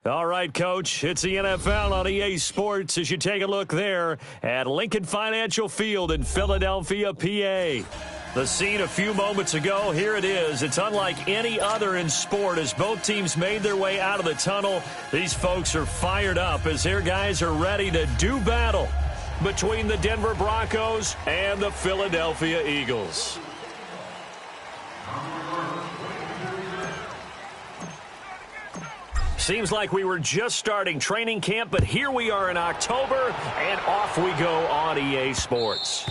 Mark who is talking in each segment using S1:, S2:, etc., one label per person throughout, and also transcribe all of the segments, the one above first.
S1: All right, Coach, it's the NFL on EA Sports as you take a look there at Lincoln Financial Field in Philadelphia, PA. The scene a few moments ago, here it is. It's unlike any other in sport as both teams made their way out of the tunnel. These folks are fired up as their guys are ready to do battle between the Denver Broncos and the Philadelphia Eagles. Seems like we were just starting training camp, but here we are in October, and off we go on EA Sports.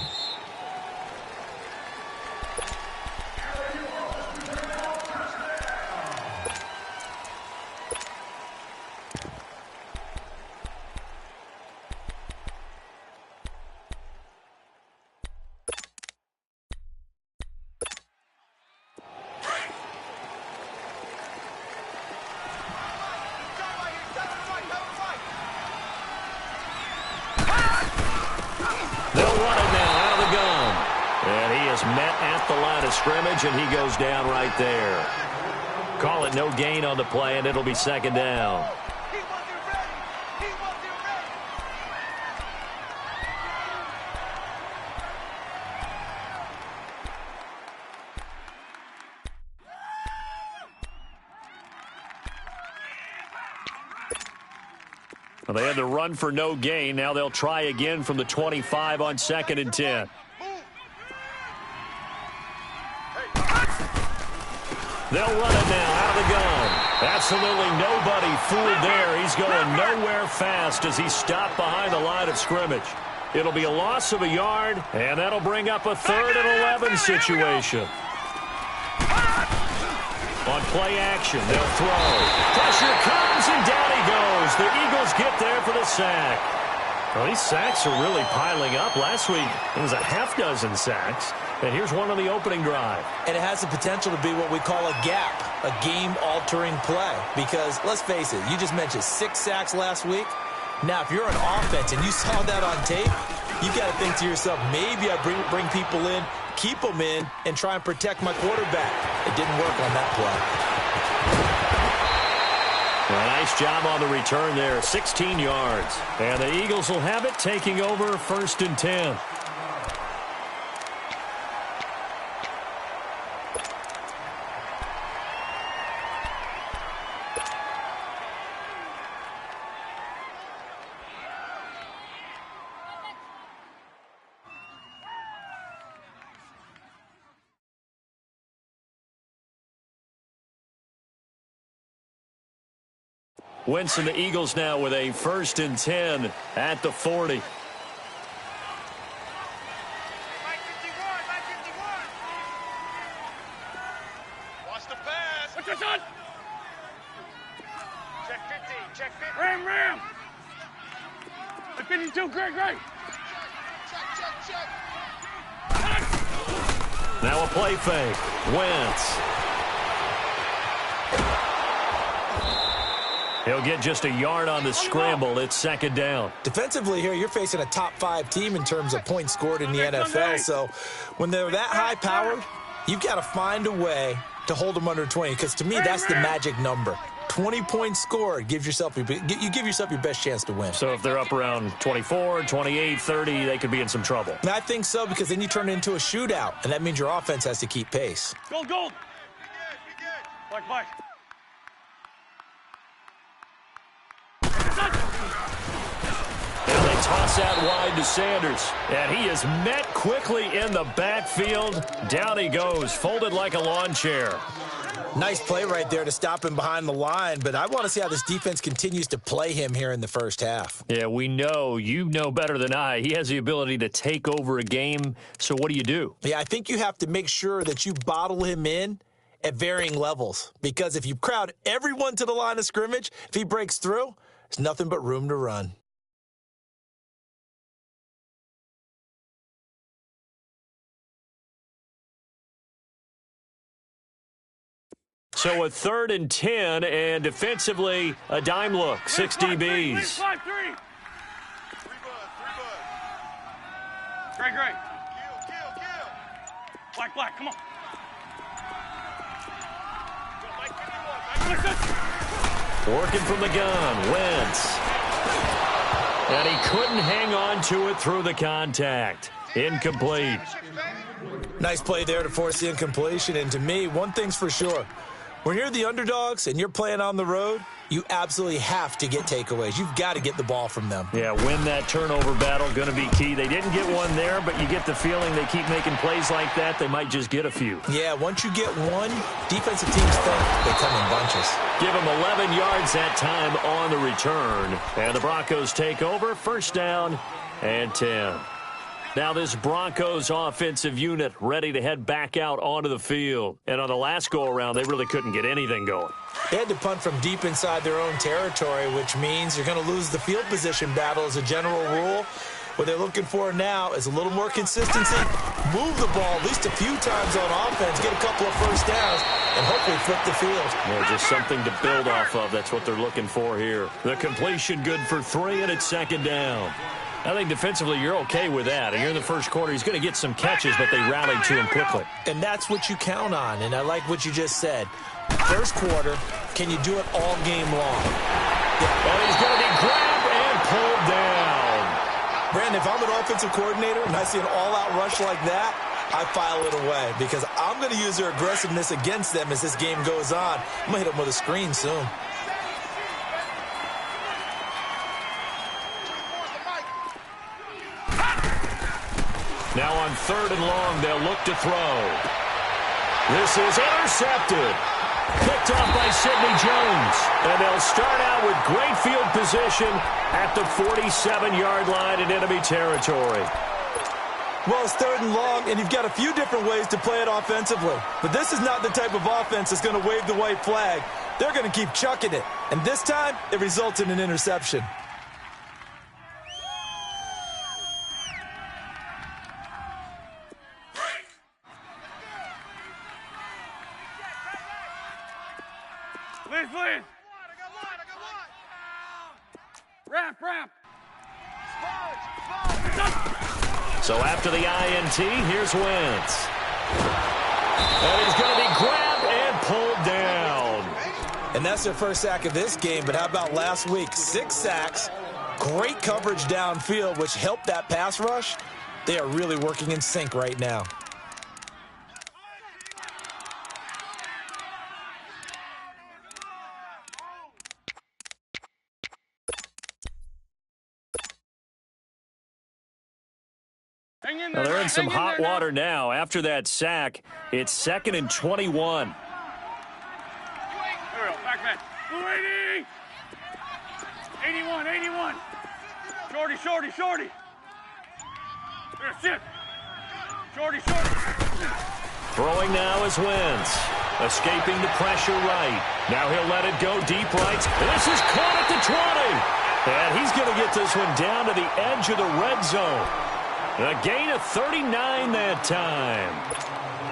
S1: Met at the line of scrimmage, and he goes down right there. Call it no gain on the play, and it'll be second down. Well, they had to run for no gain. Now they'll try again from the 25 on 2nd and 10. They'll run it now out of the gun. Absolutely nobody fooled there. He's going nowhere fast as he's stopped behind the line of scrimmage. It'll be a loss of a yard, and that'll bring up a 3rd and 11 situation. On play action, they'll throw. Pressure comes, and down he goes. The Eagles get there for the sack. Well, these sacks are really piling up. Last week, it was a half dozen sacks. And here's one on the opening drive.
S2: And it has the potential to be what we call a gap, a game-altering play. Because, let's face it, you just mentioned 6 sacks last week. Now, if you're an offense and you saw that on tape, you've got to think to yourself, maybe I bring people in, keep them in, and try and protect my quarterback. It didn't work on that play.
S1: Well, nice job on the return there, 16 yards. And the Eagles will have it, taking over 1st and 10. Winston, the Eagles now with a 1st and 10 at the 40.
S3: Watch the pass. What's your son? Check 50. Check 50. Ram. 52. Great. Check.
S1: Now a play fake. Wentz. He'll get just a yard on the scramble. It's 2nd down.
S2: Defensively here, you're facing a top 5 team in terms of points scored in the NFL. So when they're that high-powered, you've got to find a way to hold them under 20. Because to me, that's the magic number. 20 points scored gives yourself you give yourself your best chance to win.
S1: So if they're up around 24, 28, 30, they could be in some trouble.
S2: And I think so, because then you turn it into a shootout, and that means your offense has to keep pace.
S3: Gold. Be good. Black.
S1: And they toss out wide to Sanders. And he is met quickly in the backfield. Down he goes, folded like a lawn chair.
S2: Nice play right there to stop him behind the line, but I want to see how this defense continues to play him here in the first half.
S1: Yeah, we know. You know better than I. He has the ability to take over a game, so what do?
S2: Yeah, I think you have to make sure that you bottle him in at varying levels, because if you crowd everyone to the line of scrimmage, if he breaks through, there's nothing but room to run.
S1: So a 3rd and 10, and defensively, a dime look, 6 DBs.
S3: Great. Kill. Black, come on.
S1: Working from the gun, Wentz. And he couldn't hang on to it through the contact. Incomplete.
S2: Nice play there to force the incompletion. And to me, one thing's for sure. When you're the underdogs and you're playing on the road, you absolutely have to get takeaways. You've got to get the ball from them.
S1: Yeah, win that turnover battle, going to be key. They didn't get one there, but you get the feeling they keep making plays like that, they might just get a few.
S2: Yeah, once you get one, defensive teams think they come in bunches.
S1: Give them 11 yards that time on the return. And the Broncos take over, first down and 10. Now this Broncos offensive unit ready to head back out onto the field. And on the last go-around, they really couldn't get anything going.
S2: They had to punt from deep inside their own territory, which means you're going to lose the field position battle as a general rule. What they're looking for now is a little more consistency, move the ball at least a few times on offense, get a couple of first downs, and hopefully flip the field.
S1: Yeah, just something to build off of. That's what they're looking for here. The completion good for 3, and it's second down. I think defensively you're okay with that. And you're in the first quarter. He's going to get some catches, but they rallied to him quickly.
S2: And that's what you count on. And I like what you just said. First quarter, can you do it all game long?
S1: Yeah. And he's going to be grabbed and pulled down.
S2: Brandon, if I'm an offensive coordinator and I see an all-out rush like that, I file it away because I'm going to use their aggressiveness against them as this game goes on. I'm going to hit them with a screen soon.
S1: Now on 3rd and long, they'll look to throw. This is intercepted. Picked off by Sidney Jones. And they'll start out with great field position at the 47-yard line in enemy territory.
S2: Well, it's 3rd and long, and you've got a few different ways to play it offensively. But this is not the type of offense that's going to wave the white flag. They're going to keep chucking it. And this time, it results in an interception.
S3: Please. Wrap.
S1: So after the INT, here's Wentz. And he's going to be grabbed and pulled down.
S2: And that's their first sack of this game, but how about last week? 6 sacks, great coverage downfield, which helped that pass rush. They are really working in sync right now.
S1: Well, they're in some hot water now. After that sack, it's 2nd and 21.
S3: Back man. 280. 81. Shorty. Here, sit. Shorty.
S1: Throwing now is Wentz. Escaping the pressure right. Now he'll let it go deep right. This is caught at the 20. And he's going to get this one down to the edge of the red zone. A gain of 39 that time.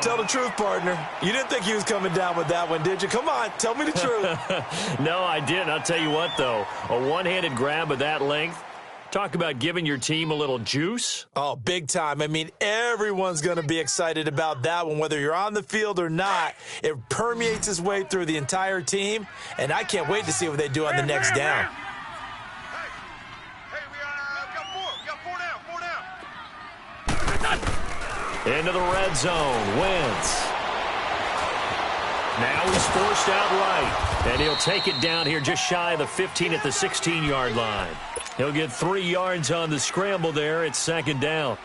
S2: Tell the truth, partner. You didn't think he was coming down with that one, did you? Come on, tell me the truth.
S1: No, I didn't. I'll tell you what, though. A one-handed grab of that length. Talk about giving your team a little juice.
S2: Oh, big time. I mean, everyone's going to be excited about that one, whether you're on the field or not. It permeates its way through the entire team, and I can't wait to see what they do on the next down.
S1: Into the red zone, Wentz. Now he's forced out right, and he'll take it down here just shy of the 15 at the 16-yard line. He'll get 3 yards on the scramble there. It's 2nd down.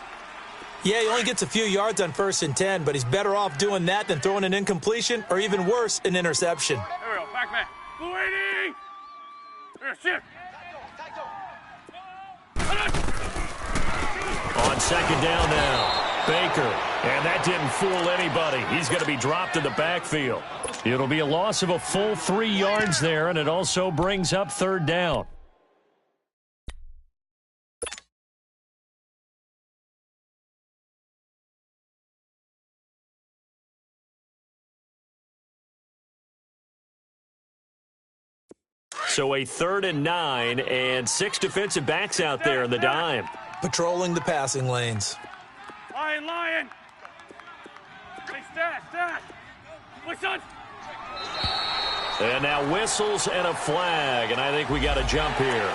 S2: Yeah, he only gets a few yards on 1st and 10, but he's better off doing that than throwing an incompletion or even worse, an interception.
S3: Here we go, back man. 280. Here, sit.
S1: On 2nd down now. Baker, and that didn't fool anybody. He's going to be dropped in the backfield. It'll be a loss of a full 3 yards there, and it also brings up 3rd down. So a 3rd and 9, and 6 defensive backs out there in the dime.
S2: Patrolling the passing lanes.
S3: Lion. Hey, stash. What's on?
S1: And now whistles and a flag, and I think we got a jump here.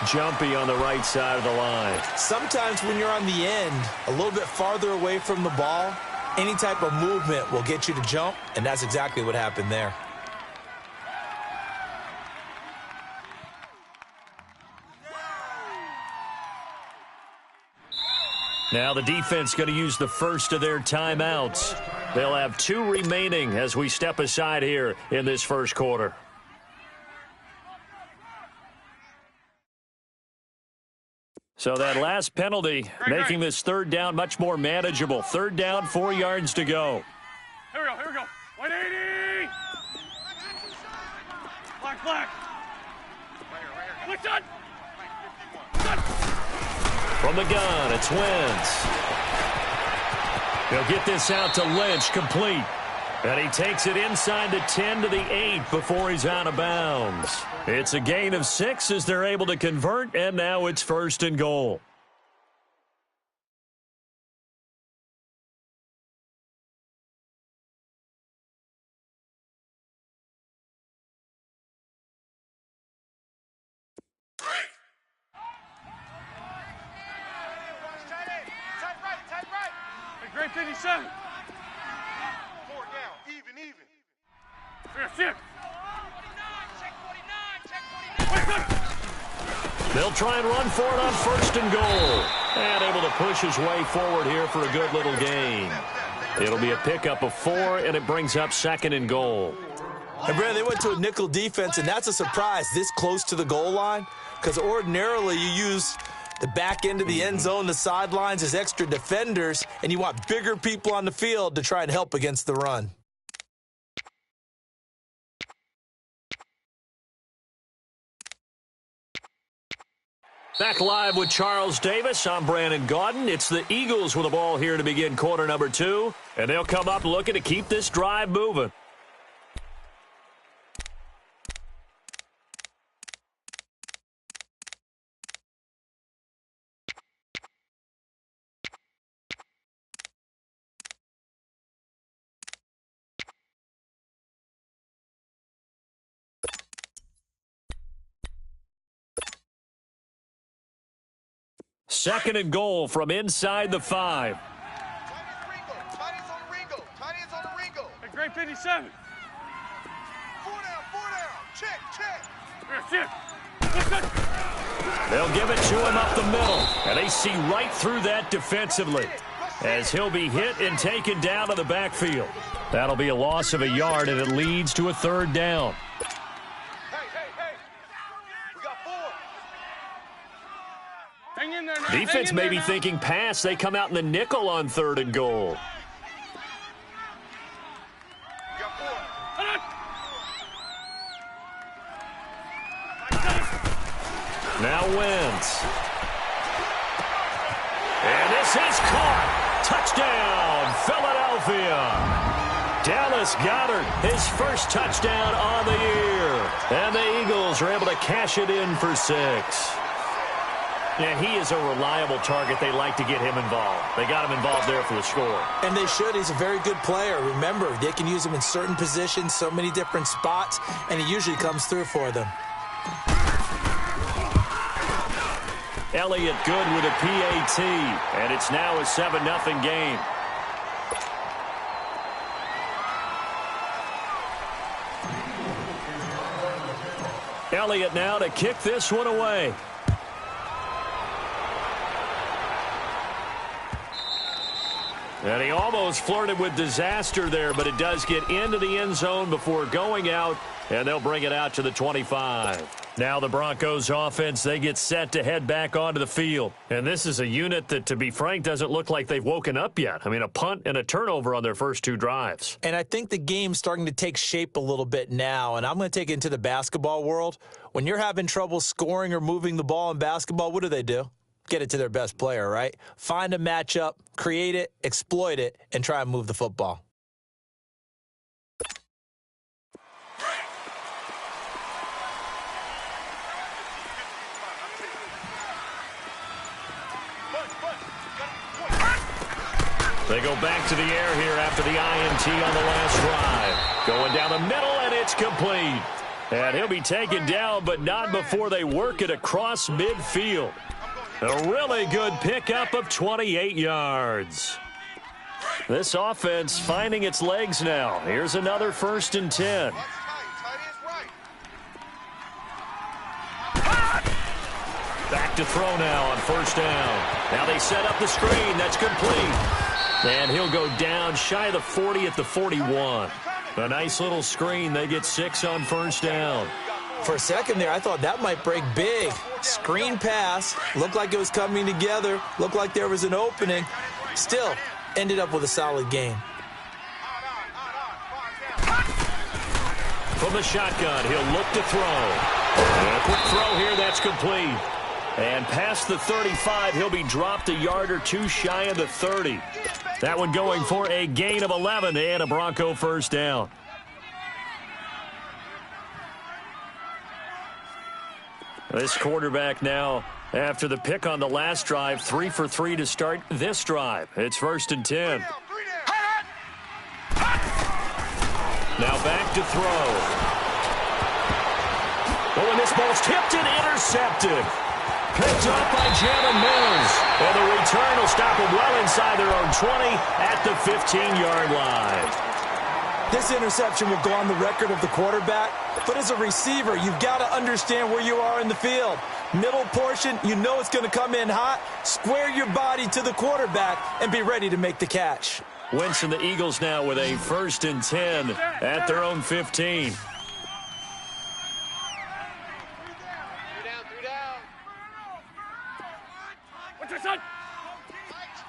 S1: Jumpy on the right side of the line.
S2: Sometimes when you're on the end, a little bit farther away from the ball, any type of movement will get you to jump, and that's exactly what happened there.
S1: Now the defense going to use the first of their timeouts. They'll have 2 remaining as we step aside here in this first quarter. So that last penalty making this third down much more manageable. Third down, 4 yards to go.
S3: Here we go. 180! Black. Click on!
S1: From the gun, it's Wentz. He'll get this out to Lynch, complete. And he takes it inside the 10 to the 8 before he's out of bounds. It's a gain of 6 as they're able to convert, and now it's 1st and goal.
S3: Great 57.
S4: 4 down, even.
S3: Here.
S1: They'll try and run for it on 1st and goal. And able to push his way forward here for a good little gain. It'll be a pickup of 4, and it brings up 2nd and goal.
S2: And Brad, they went to a nickel defense, and that's a surprise this close to the goal line, because ordinarily you use the back end of the end zone, the sidelines as extra defenders, and you want bigger people on the field to try and help against the run.
S1: Back live with Charles Davis. I'm Brandon Gaudin. It's the Eagles with the ball here to begin quarter number 2, and they'll come up looking to keep this drive moving. Second and goal from inside the 5.
S4: Tiny's on the Ringo.
S3: Great 57.
S4: 4 down. Check.
S3: Here.
S1: They'll give it to him up the middle, and they see right through that defensively as he'll be hit and taken down to the backfield. That'll be a loss of a yard, and it leads to a 3rd down.
S4: Hey. We got 4.
S3: Hang in there now.
S1: Defense may be thinking pass. They come out in the nickel on 3rd and goal.
S4: We got 4.
S1: Now Wentz. And this is caught. Touchdown, Philadelphia. Dallas Goedert, his first touchdown on the year. And the Eagles are able to cash it in for 6. And he is a reliable target. They like to get him involved. They got him involved there for the score.
S2: And they should. He's a very good player. Remember, they can use him in certain positions, so many different spots, and he usually comes through for them.
S1: Elliott good with a PAT, and it's now a 7-0 game. Elliott now to kick this one away. And he almost flirted with disaster there, but it does get into the end zone before going out, and they'll bring it out to the 25. Now the Broncos offense, they get set to head back onto the field. And this is a unit that, to be frank, doesn't look like they've woken up yet. I mean, a punt and a turnover on their first 2 drives.
S2: And I think the game's starting to take shape a little bit now, and I'm going to take it into the basketball world. When you're having trouble scoring or moving the ball in basketball, what do? Get it to their best player, right? Find a matchup, create it, exploit it, and try and move the football. They go back to the air here after the INT on the last drive. Going down the middle, and
S1: and it's complete. And he'll be taken down, but not before they work it across midfield. A really good pickup of 28 yards. This offense finding its legs now. Here's another 1st and 10. Back to throw now on 1st down. Now they set up the screen. That's complete. And he'll go down shy of the 40 at the 41. A nice little screen. They get 6 on 1st down.
S2: For a second there, I thought that might break big. Screen pass. Looked like it was coming together. Looked like there was an opening. Still, ended up with a solid game.
S1: From the shotgun, he'll look to throw. And a quick throw here. That's complete. And past the 35, he'll be dropped a yard or two shy of the 30. That one going for a gain of 11 and a Bronco 1st down. This quarterback now, after the pick on the last drive, 3 for 3 to start this drive. It's 1st and 10. Now back to throw. Oh, and this ball's tipped and intercepted. Picked up by Jalen Mills. And the return will stop them well inside their own 20 at the 15-yard line.
S2: This interception will go on the record of the quarterback, but as a receiver, you've got to understand where you are in the field. Middle portion, you know it's going to come in hot. Square your body to the quarterback and be ready to make the catch.
S1: Wentz and the Eagles now with a 1st and 10 at their own 15.
S3: What's your son?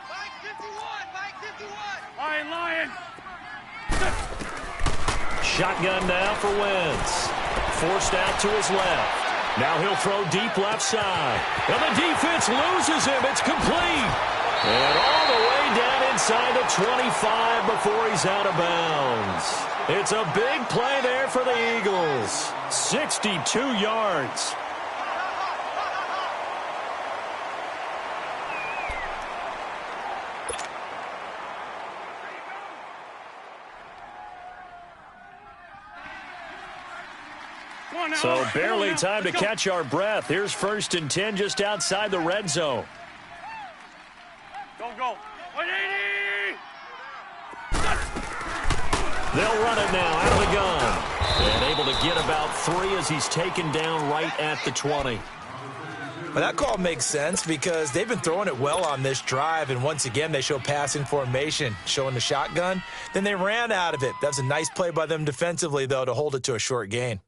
S4: Mike 51.
S3: Lion.
S1: Shotgun now for Wentz. Forced out to his left. Now he'll throw deep left side. And the defense loses him. It's complete. And all the way down inside the 25 before he's out of bounds. It's a big play there for the Eagles. 62 yards. So barely time to catch our breath. Here's 1st and 10 just outside the red zone.
S3: Go. 180!
S1: They'll run it now out of the gun. And able to get about 3 as he's taken down right at the 20.
S2: Well, that call makes sense because they've been throwing it well on this drive, and once again they show passing formation, showing the shotgun. Then they ran out of it. That was a nice play by them defensively, though, to hold it to a short gain.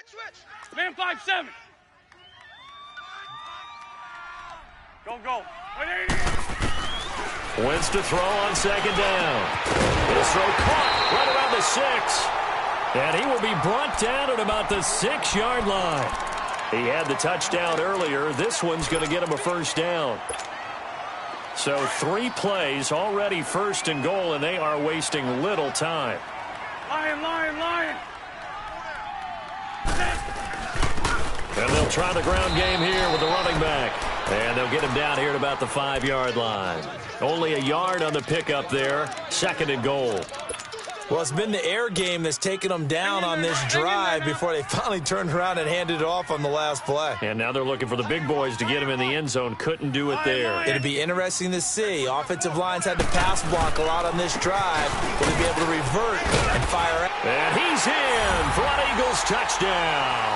S4: Switch.
S3: Man 5-7. Go. 180!
S1: Wentz to throw on 2nd down. His throw caught right around the 6. And he will be brought down at about the 6-yard line. He had the touchdown earlier. This one's going to get him a 1st down. So 3 plays, already 1st and goal, and they are wasting little time.
S3: Lion!
S1: And they'll try the ground game here with the running back. And they'll get him down here at about the 5-yard line. Only a yard on the pickup there. 2nd and goal.
S2: Well, it's been the air game that's taken them down on this drive before they finally turned around and handed it off on the last play.
S1: And now they're looking for the big boys to get him in the end zone. Couldn't do it there.
S2: It'd be interesting to see. Offensive lines had to pass block a lot on this drive. Will they be able to revert and fire out?
S1: And he's in for an Eagles touchdown.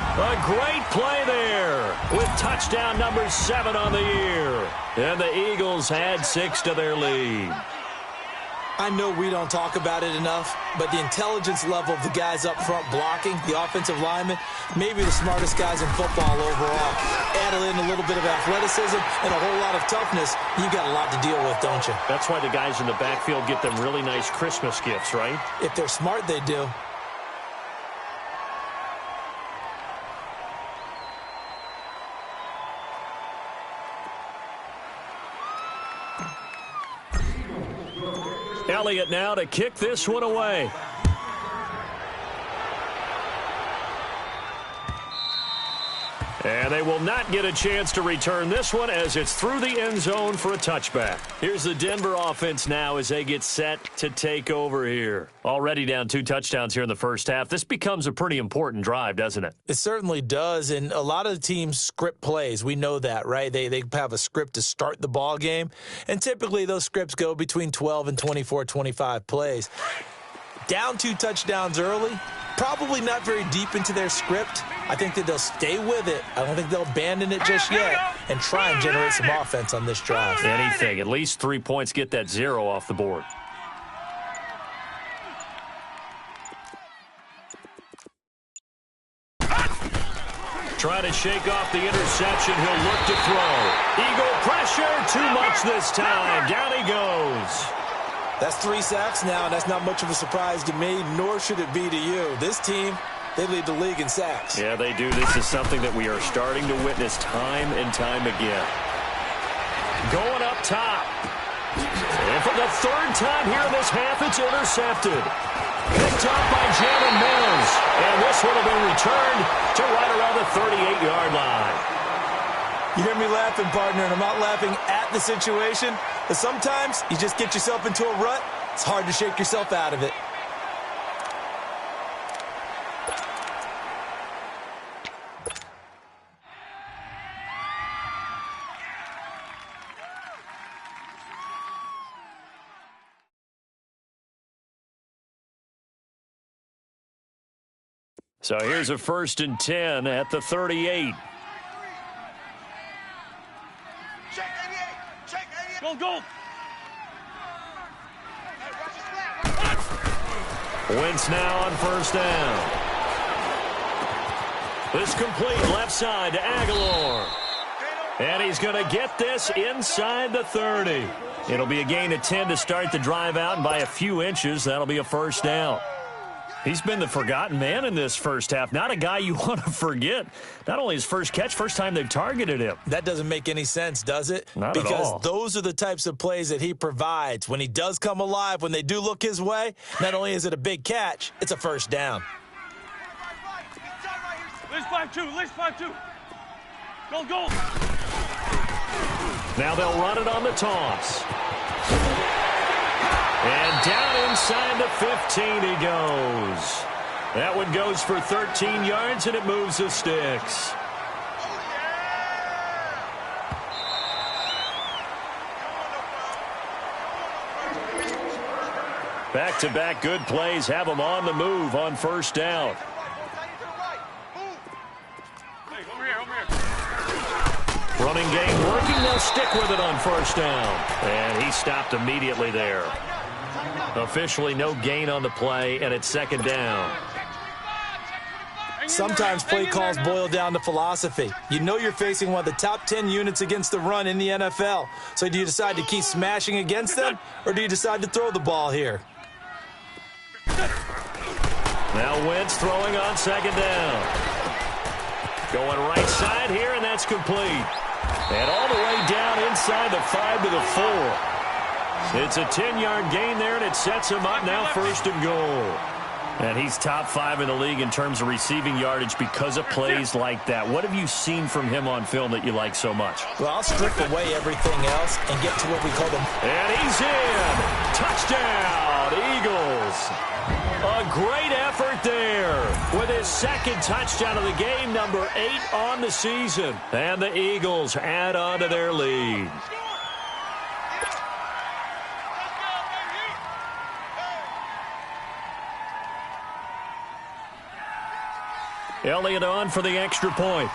S1: A great play there with touchdown number 7 on the year. And the Eagles add 6 to their lead.
S2: I know we don't talk about it enough, but the intelligence level of the guys up front blocking, the offensive linemen, maybe the smartest guys in football overall. Add in a little bit of athleticism and a whole lot of toughness, you got a lot to deal with, don't you?
S1: That's why the guys in the backfield get them really nice Christmas gifts, right?
S2: If they're smart, they do.
S1: Elliott now to kick this one away. And they will not get a chance to return this one as it's through the end zone for a touchback. Here's the Denver offense now as they get set to take over here. Already down 2 touchdowns here in the first half. This becomes a pretty important drive, doesn't it?
S2: It certainly does, and a lot of the teams script plays. We know that, right? They have a script to start the ball game, and typically those scripts go between 12 and 24, 25 plays. Down 2 touchdowns early, probably not very deep into their script. I think that they'll stay with it. I don't think they'll abandon it just yet and try and generate some offense on this drive.
S1: Anything. At least 3 points, get that 0 off the board. Trying to shake off the interception. He'll look to throw. Eagle pressure. Too much this time. Down he goes.
S2: That's 3 sacks now, and that's not much of a surprise to me, nor should it be to you. This team, they lead the league in sacks.
S1: Yeah, they do. This is something that we are starting to witness time and time again. Going up top. And for the 3rd time here in this half, it's intercepted. Picked up by Jalen Mills. And this one will be returned to right around the 38-yard line.
S2: You hear me laughing, partner, and I'm not laughing at the situation. But sometimes you just get yourself into a rut. It's hard to shake yourself out of it.
S1: So here's a 1st and 10 at the 38.
S4: Check 88. Check 88.
S3: Go, go.
S1: Wentz now on 1st down. This complete left side to Aguilar. And he's going to get this inside the 30. It'll be a gain of 10 to start the drive out, and by a few inches, that'll be a 1st down. He's been the forgotten man in this first half. Not a guy you want to forget. Not only his first catch, first time they've targeted him.
S2: That doesn't make any sense, does it?
S1: Not at all.
S2: Because those are the types of plays that he provides. When he does come alive, when they do look his way, not only is it a big catch, it's a 1st down.
S3: Let's 5-2. Let's 5-2. Go, go.
S1: Now they'll run it on the toss. And down inside the 15 he goes. That one goes for 13 yards, and it moves the sticks. Back-to-back good plays have them on the move on 1st down.
S3: Hey, over here.
S1: Running game working. They'll stick with it on 1st down. And he stopped immediately there. Officially no gain on the play, and it's 2nd down.
S2: Sometimes play calls boil down to philosophy. You know you're facing one of the top 10 units against the run in the NFL. So do you decide to keep smashing against them, or do you decide to throw the ball here?
S1: Now Wentz throwing on 2nd down. Going right side here, and that's complete. And all the way down inside the 5 to the 4. It's a 10-yard gain there, and it sets him up now 1st and goal. And he's top 5 in the league in terms of receiving yardage because of plays like that. What have you seen from him on film that you like so much?
S2: Well, I'll strip away everything else and get to what we call them.
S1: And he's in. Touchdown, Eagles. A great effort there with his 2nd touchdown of the game, number 8 on the season. And the Eagles add on to their lead. Elliott on for the extra point.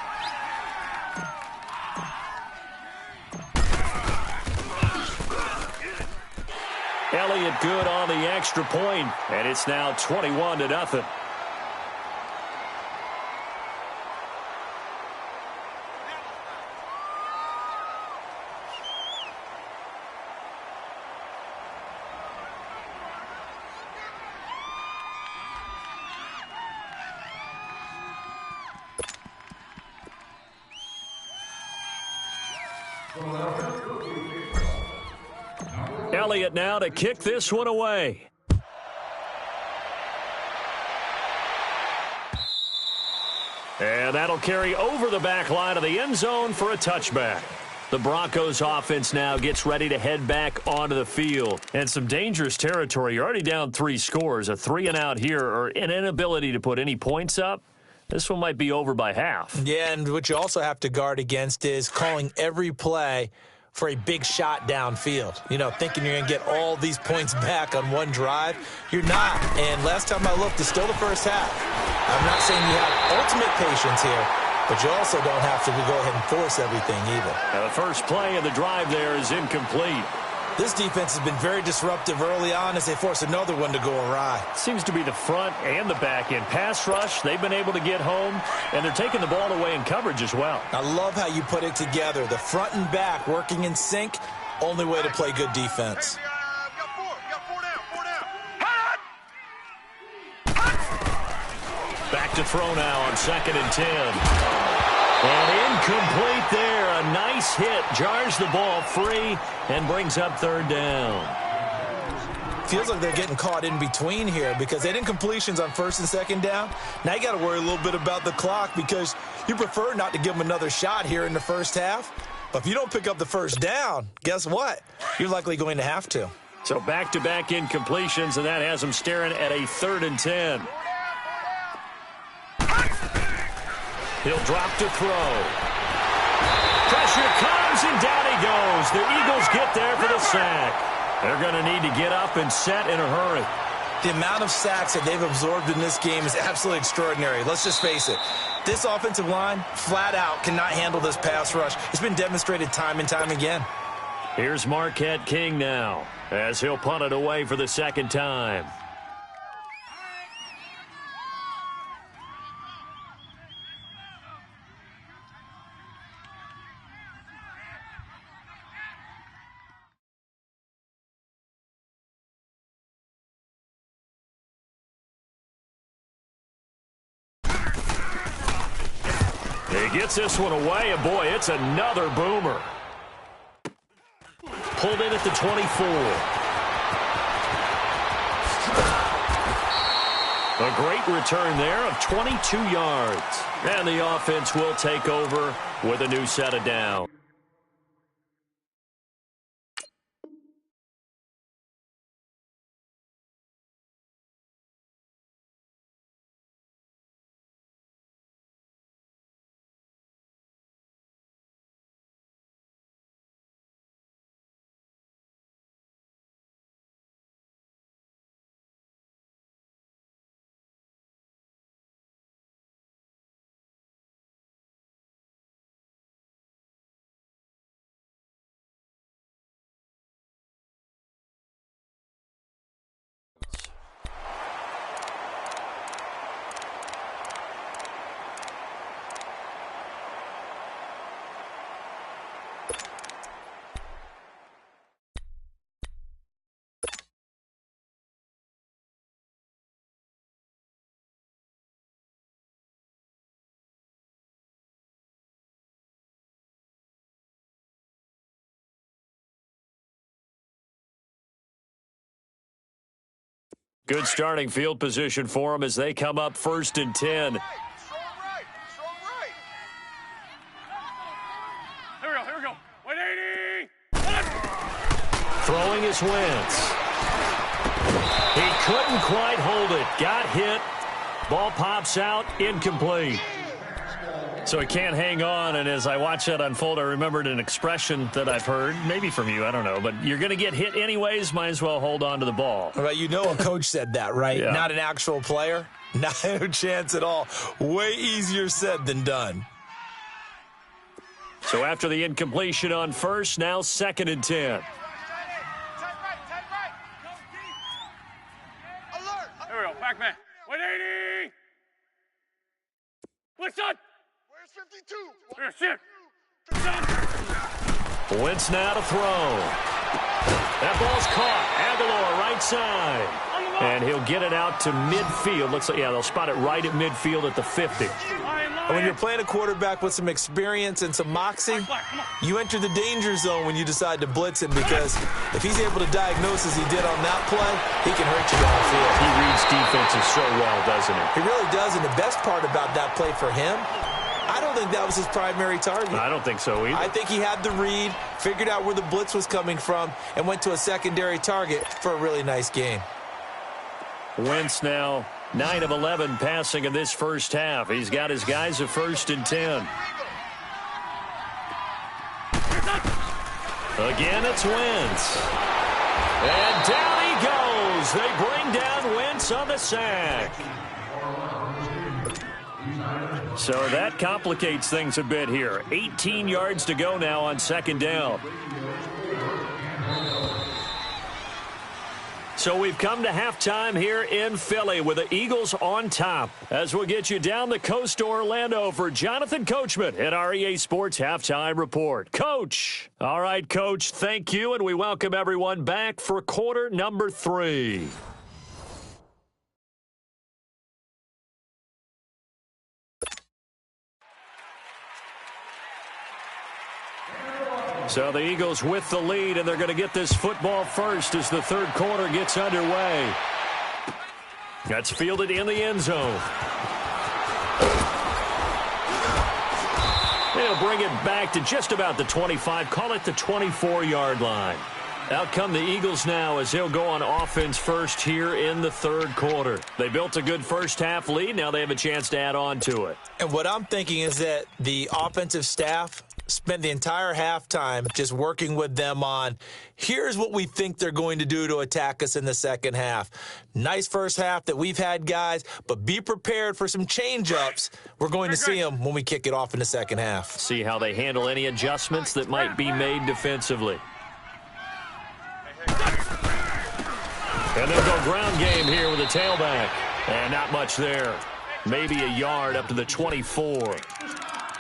S1: Elliott good on the extra point, and it's now 21-0. Elliott now to kick this one away. And that'll carry over the back line of the end zone for a touchback. The Broncos offense now gets ready to head back onto the field. And some dangerous territory. You're already down 3 scores. A 3-and-out here or an inability to put any points up. This one might be over by half.
S2: Yeah, and what you also have to guard against is calling every play for a big shot downfield. You know, thinking you're going to get all these points back on one drive. You're not. And last time I looked, it's still the first half. I'm not saying you have ultimate patience here, but you also don't have to go ahead and force everything either.
S1: Now the first play of the drive there is incomplete.
S2: This defense has been very disruptive early on as they force another one to go awry.
S1: Seems to be the front and the back end. Pass rush, they've been able to get home, and they're taking the ball away in coverage as well.
S2: I love how you put it together. The front and back working in sync, only way to play good defense.
S1: Back to throw now on 2nd and 10. And incomplete there. A nice hit. Jars the ball free and brings up 3rd down.
S2: Feels like they're getting caught in between here because they did incompletions on 1st and 2nd down. Now you got to worry a little bit about the clock because you prefer not to give them another shot here in the first half. But if you don't pick up the 1st down, guess what? You're likely going to have to.
S1: So back-to-back incompletions, and that has them staring at a 3rd and 10. He'll drop to throw. Pressure comes, and down he goes. The Eagles get there for the sack. They're going to need to get up and set in a hurry.
S2: The amount of sacks that they've absorbed in this game is absolutely extraordinary. Let's just face it. This offensive line, flat out, cannot handle this pass rush. It's been demonstrated time and time again.
S1: Here's Marquette King now, as he'll punt it away for the 2nd time. He gets this one away, and boy, it's another boomer. Pulled in at the 24. A great return there of 22 yards. And the offense will take over with a new set of downs. Good starting field position for them as they come up 1st and 10.
S4: Strong right. Here we go. 180.
S1: Throwing his Wentz. He couldn't quite hold it. Got hit. Ball pops out. Incomplete. So he can't hang on, and as I watch that unfold, I remembered an expression that I've heard, maybe from you, I don't know, but you're going to get hit anyways, might as well hold on to the ball.
S2: Right, you know a coach said that, right?
S1: Yeah. Not
S2: an actual player. Not a chance at all. Way easier said than done.
S1: So after the incompletion on 1st, now 2nd and 10.
S4: Tight right. Alert. Here we go. Back man. 180. What's up? Where's 52? Where's it?
S1: Wentz now to throw. That ball's caught. Aguilar right side. And he'll get it out to midfield. Looks like, yeah, they'll spot it right at midfield at the 50.
S2: And when you're playing a quarterback with some experience and some moxie, you enter the danger zone when you decide to blitz him, because if he's able to diagnose as he did on that play, he can hurt you downfield.
S1: He reads defenses so well, doesn't he?
S2: He really does, and the best part about that play for him, I don't think that was his primary target.
S1: I don't think so either.
S2: I think he had the read, figured out where the blitz was coming from, and went to a secondary target for a really nice gain.
S1: Wentz now 9 of 11 passing in this first half. He's got his guys a 1st and 10. Again, it's Wentz. And down he goes. They bring down Wentz on the sack. So that complicates things a bit here. 18 yards to go now on 2nd down. So we've come to halftime here in Philly with the Eagles on top. As we'll get you down the coast to Orlando for Jonathan Coachman at our EA Sports Halftime Report. Coach. All right, Coach, thank you, and we welcome everyone back for quarter number 3. So the Eagles with the lead, and they're going to get this football first as the 3rd quarter gets underway. That's fielded in the end zone. They'll bring it back to just about the 25, call it the 24-yard line. Out come the Eagles now as they'll go on offense first here in the 3rd quarter. They built a good first half lead. Now they have a chance to add on to it.
S2: And what I'm thinking is that the offensive staff spent the entire halftime just working with them on, here's what we think they're going to do to attack us in the second half. Nice first half that we've had, guys, but be prepared for some change-ups. We're going to see them when we kick it off in the second half.
S1: See how they handle any adjustments that might be made defensively. And they'll go ground game here with a tailback. And not much there. Maybe a yard up to the 24.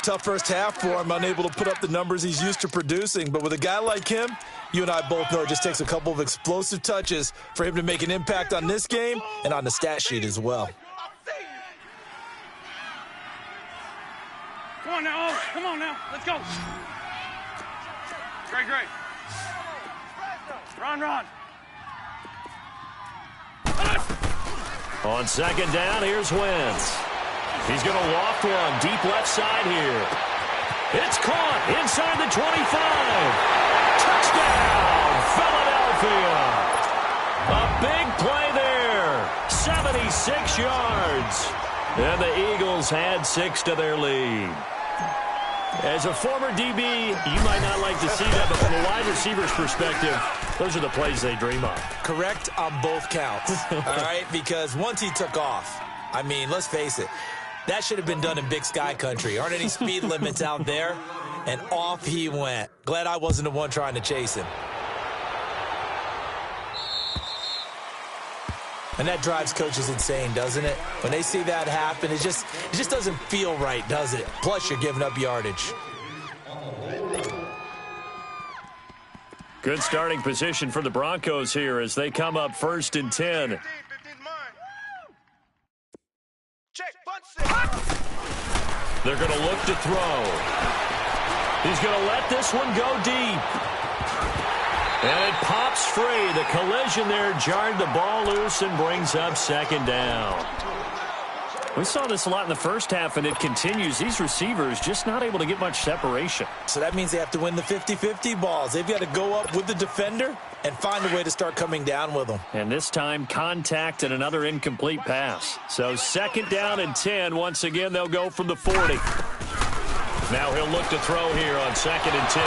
S2: Tough first half for him, unable to put up the numbers he's used to producing. But with a guy like him, you and I both know it just takes a couple of explosive touches for him to make an impact on this game and on the stat sheet as well.
S4: Come on now, Owen. Come on now. Let's go. Great. Run.
S1: On 2nd down, here's Wentz. He's going to loft one deep left side here. It's caught inside the 25. Touchdown, Philadelphia. A big play there. 76 yards. And the Eagles add 6 to their lead. As a former DB, you might not like to see that, but from a wide receiver's perspective, those are the plays they dream of.
S2: Correct on both counts, all right? Because once he took off, I mean, let's face it, that should have been done in Big Sky country. Aren't any speed limits out there? And off he went. Glad I wasn't the one trying to chase him. And that drives coaches insane, doesn't it? When they see that happen, it just doesn't feel right, does it? Plus, you're giving up yardage.
S1: Good starting position for the Broncos here as they come up 1st and 10. They're going to look to throw. He's going to let this one go deep. And it pops free. The collision there jarred the ball loose and brings up 2nd down. We saw this a lot in the first half, and it continues. These receivers just not able to get much separation.
S2: So that means they have to win the 50-50 balls. They've got to go up with the defender and find a way to start coming down with them.
S1: And this time, contact and another incomplete pass. So 2nd down and 10. Once again, they'll go from the 40. Now he'll look to throw here on 2nd and 10.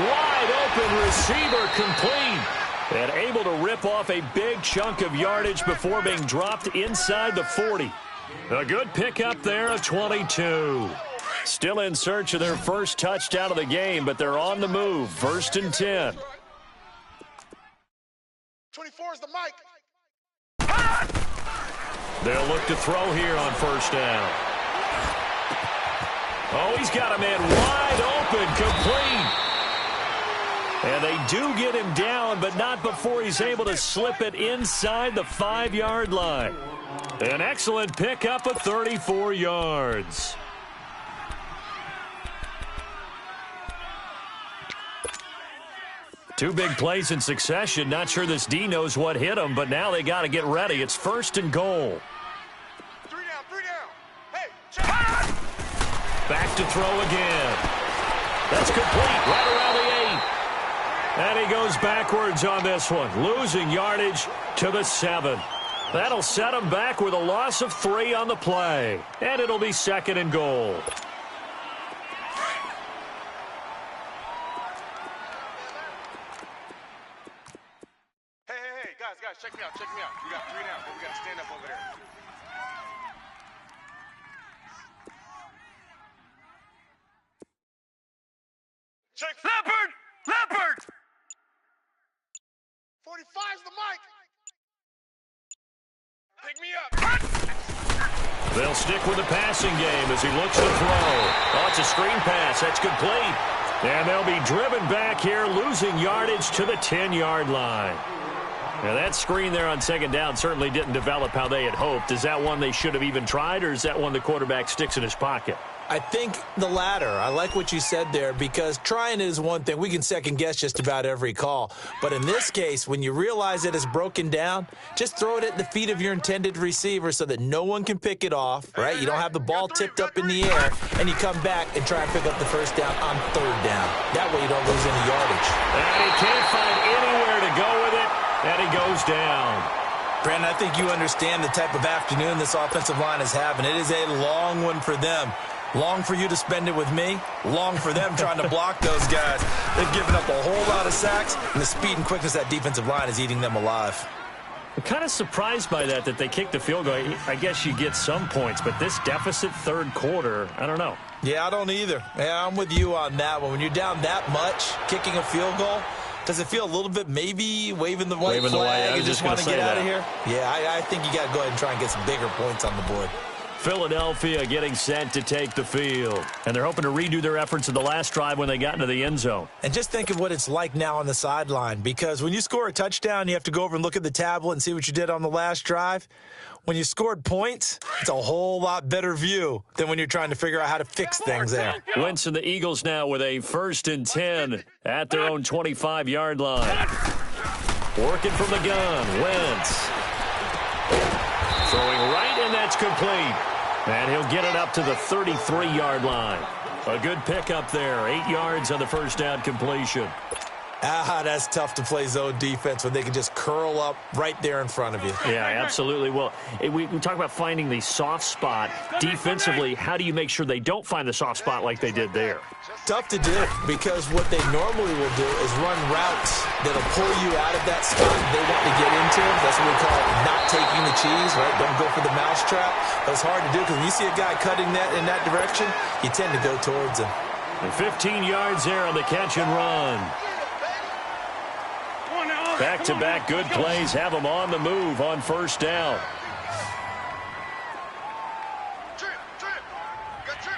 S1: Wide open receiver complete. And able to rip off a big chunk of yardage before being dropped inside the 40. A good pickup there of 22. Still in search of their first touchdown of the game, but they're on the move. 1st and 10.
S4: 24 is the mic.
S1: They'll look to throw here on 1st down. Oh, he's got a man wide open, complete. And they do get him down, but not before he's able to slip it inside the 5-yard line. An excellent pickup of 34 yards. Two big plays in succession. Not sure this D knows what hit him, but now they got to get ready. It's 1st and goal.
S4: Three down. Hey, check.
S1: Back to throw again. That's complete right around the 8. And he goes backwards on this one, losing yardage to the 7. That'll set him back with a loss of 3 on the play. And it'll be 2nd and goal.
S4: Hey, guys, check me out. We got 3 down, but we got to stand up over there. Check. Leopard! 45's the mic. Pick me up.
S1: They'll stick with the passing game as he looks to throw. Oh, it's a screen pass. That's complete. And they'll be driven back here, losing yardage to the 10-yard line. Now, that screen there on 2nd down certainly didn't develop how they had hoped. Is that one they should have even tried, or is that one the quarterback sticks in his pocket?
S2: I think the latter. I like what you said there, because trying it is one thing. We can second-guess just about every call. But in this case, when you realize it is broken down, just throw it at the feet of your intended receiver so that no one can pick it off, right? You don't have the ball tipped up in the air, and you come back and try and pick up the 1st down on 3rd down. That way you don't lose any yardage.
S1: And he can't find anywhere to go with it, and he goes down.
S2: Brandon, I think you understand the type of afternoon this offensive line is having. It is a long one for them. Long for you to spend it with me. Long for them trying to block those guys. They've given up a whole lot of sacks, and the speed and quickness of that defensive line is eating them alive.
S1: I'm kind of surprised by that they kicked the field goal. I guess you get some points, but this deficit 3rd quarter, I don't know.
S2: Yeah, I don't either. Yeah, I'm with you on that one. When you're down that much, kicking a field goal, does it feel a little bit maybe waving the white flag and just want to get out of here? Yeah, I think you got to go ahead and try and get some bigger points on the board.
S1: Philadelphia getting set to take the field. And they're hoping to redo their efforts in the last drive when they got into the end zone.
S2: And just think of what it's like now on the sideline, because when you score a touchdown, you have to go over and look at the tablet and see what you did on the last drive. When you scored points, it's a whole lot better view than when you're trying to figure out how to fix things there.
S1: Wentz and the Eagles now with a 1st and 10 at their own 25-yard line. Working from the gun, Wentz. Throwing right, and that's complete. And he'll get it up to the 33-yard line. A good pickup there. 8 yards on the 1st down completion.
S2: That's tough to play zone defense when they can just curl up right there in front of you.
S1: Yeah, absolutely. Well, we talk about finding the soft spot. Defensively, how do you make sure they don't find the soft spot like they did there?
S2: Tough to do, because what they normally will do is run routes that'll pull you out of that spot they want to get into. That's what we call not taking the cheese, right? Don't go for the mousetrap. That's hard to do, because when you see a guy cutting that in that direction, you tend to go towards him.
S1: And 15 yards there on the catch and run. Back-to-back good plays have them on the move on 1st down.
S4: Trip. Got 3.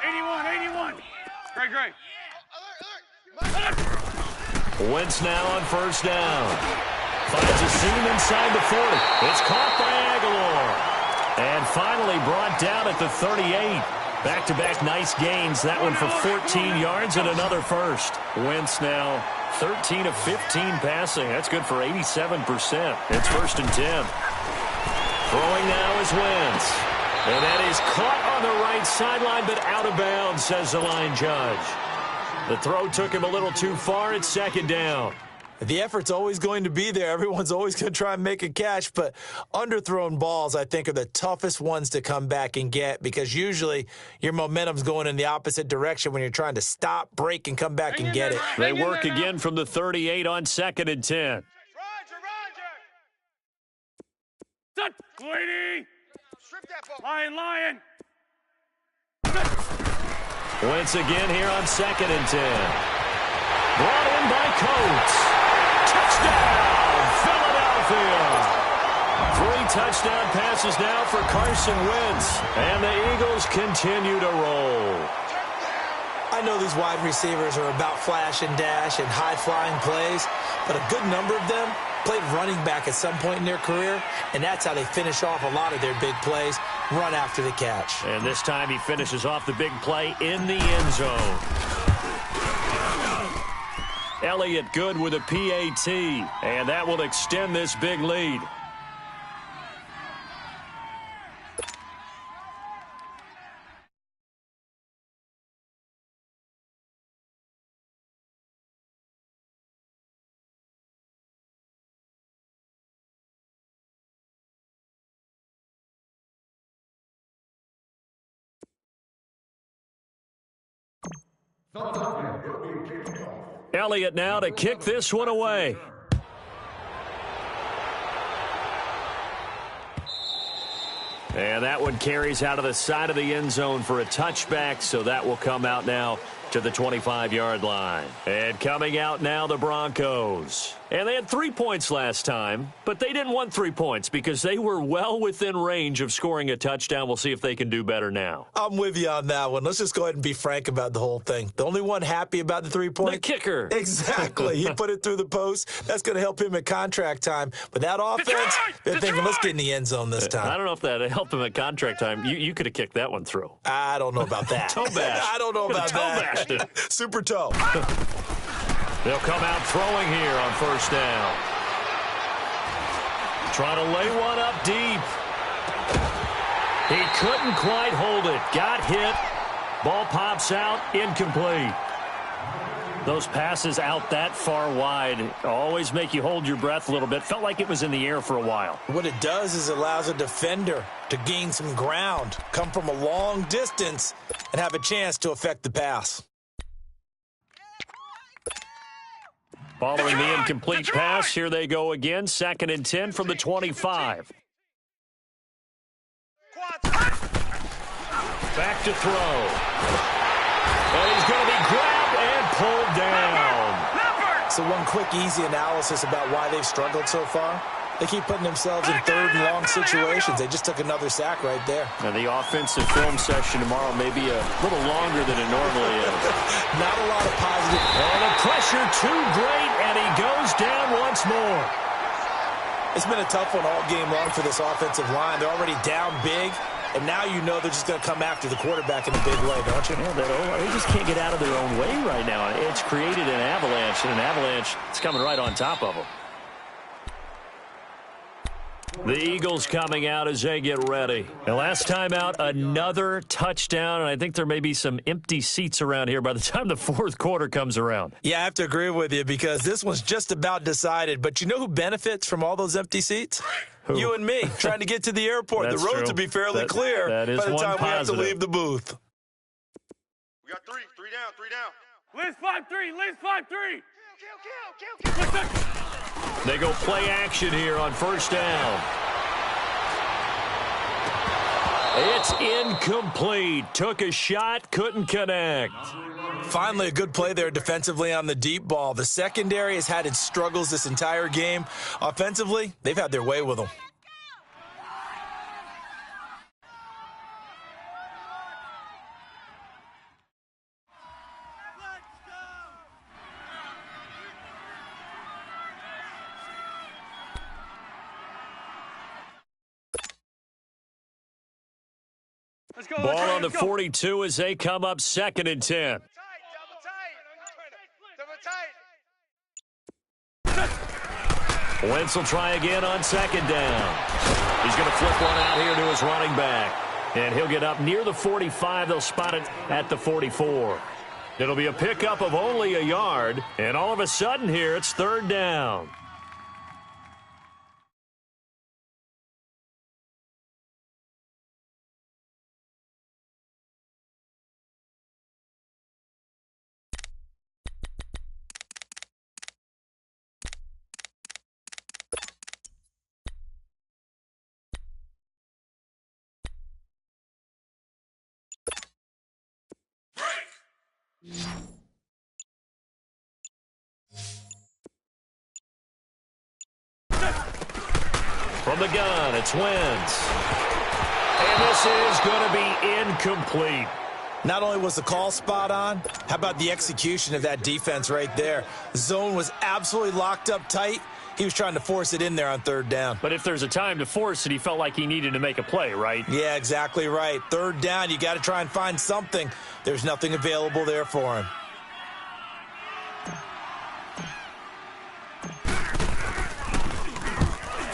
S3: 81. Great.
S1: Wentz now on 1st down. Finds a seam inside the 40. It's caught by Aguilar. And finally brought down at the 38. Back-to-back nice gains. That one for 14 yards and another 1st. Wentz now 13 of 15 passing. That's good for 87%. It's 1st and 10. Throwing now is Wentz. And that is caught on the right sideline, but out of bounds, says the line judge. The throw took him a little too far. It's 2nd down.
S2: The effort's always going to be there. Everyone's always going to try and make a catch, but underthrown balls, I think, are the toughest ones to come back and get, because usually your momentum's going in the opposite direction when you're trying to stop, break, and come back and get it.
S1: They work again from the 38 on 2nd and 10.
S4: Roger.
S3: Set. Waiting.
S4: Strip that ball.
S3: Lion.
S1: Wentz again here on 2nd and 10. Brought in by Coates. Touchdown, Philadelphia. 3 touchdown passes now for Carson Wentz. And the Eagles continue to roll.
S2: I know these wide receivers are about flash and dash and high-flying plays, but a good number of them played running back at some point in their career, and that's how they finish off a lot of their big plays, run after the catch.
S1: And this time he finishes off the big play in the end zone. Elliott good with a PAT, and that will extend this big lead. Elliott now to kick this one away. And that one carries out of the side of the end zone for a touchback, so that will come out now to the 25-yard line. And coming out now, the Broncos. And they had 3 points last time, but they didn't want 3 points because they were well within range of scoring a touchdown. We'll see if they can do better now.
S2: I'm with you on that one. Let's just go ahead and be frank about the whole thing. The only one happy about the 3 points?
S1: The kicker.
S2: Exactly. He put it through the post. That's going to help him at contract time. But that offense, they're thinking, let's get in the end zone this time.
S1: I don't know if that helped him at contract time. You could have kicked that one through.
S2: I don't know about that.
S1: Toe bash.
S2: I don't know about that.
S1: Toe bashed.
S2: Super toe.
S1: They'll come out throwing here on first down. Trying to lay one up deep. He couldn't quite hold it. Got hit. Ball pops out. Incomplete. Those passes out that far wide always make you hold your breath a little bit. Felt like it was in the air for a while.
S2: What it does is it allows a defender to gain some ground, come from a long distance, and have a chance to affect the pass.
S1: Following the incomplete pass, here they go again. 2nd and 10 from the 25. Back to throw. And he's going to be grabbed and pulled down.
S2: So one quick, easy analysis about why they've struggled so far. They keep putting themselves in 3rd and long situations. They just took another sack right there.
S1: And the offensive film session tomorrow may be a little longer than it normally is.
S2: Not a lot of positive.
S1: And the pressure too great, and he goes down once more.
S2: It's been a tough one all game long for this offensive line. They're already down big, and now you know they're just going to come after the quarterback in a big way, don't you?
S1: Yeah, they just can't get out of their own way right now. It's created an avalanche, and an avalanche is coming right on top of them. The Eagles coming out as they get ready. And last time out, another touchdown, and I think there may be some empty seats around here by the time the 4th quarter comes around.
S2: Yeah, I have to agree with you because this one's just about decided. But you know who benefits from all those empty seats?
S1: Who?
S2: You and me, trying to get to the airport. The roads will be fairly clear
S1: that is
S2: by the
S1: one
S2: time we have to
S1: positive.
S2: leave the booth.
S4: We got three down.
S3: Liz 5-3, Liz 5-3.
S1: They go play action here on first down. It's incomplete. Took a shot, couldn't connect.
S2: Finally, a good play there defensively on the deep ball. The secondary has had its struggles this entire game. Offensively, they've had their way with them.
S1: Ball on the 42 as they come up 2nd and 10.
S4: Double tight.
S1: Wentz will try again on 2nd down. He's going to flip one out here to his running back. And he'll get up near the 45. They'll spot it at the 44. It'll be a pickup of only a yard. And all of a sudden here, it's 3rd down. From the gun, it's Wentz. And this is going to be incomplete.
S2: Not only was the call spot on, how about the execution of that defense right there? The zone was absolutely locked up tight. He was trying to force it in there on 3rd down.
S1: But if there's a time to force it, he felt like he needed to make a play, right?
S2: Yeah, exactly right. 3rd down, you got to try and find something. There's nothing available there for him.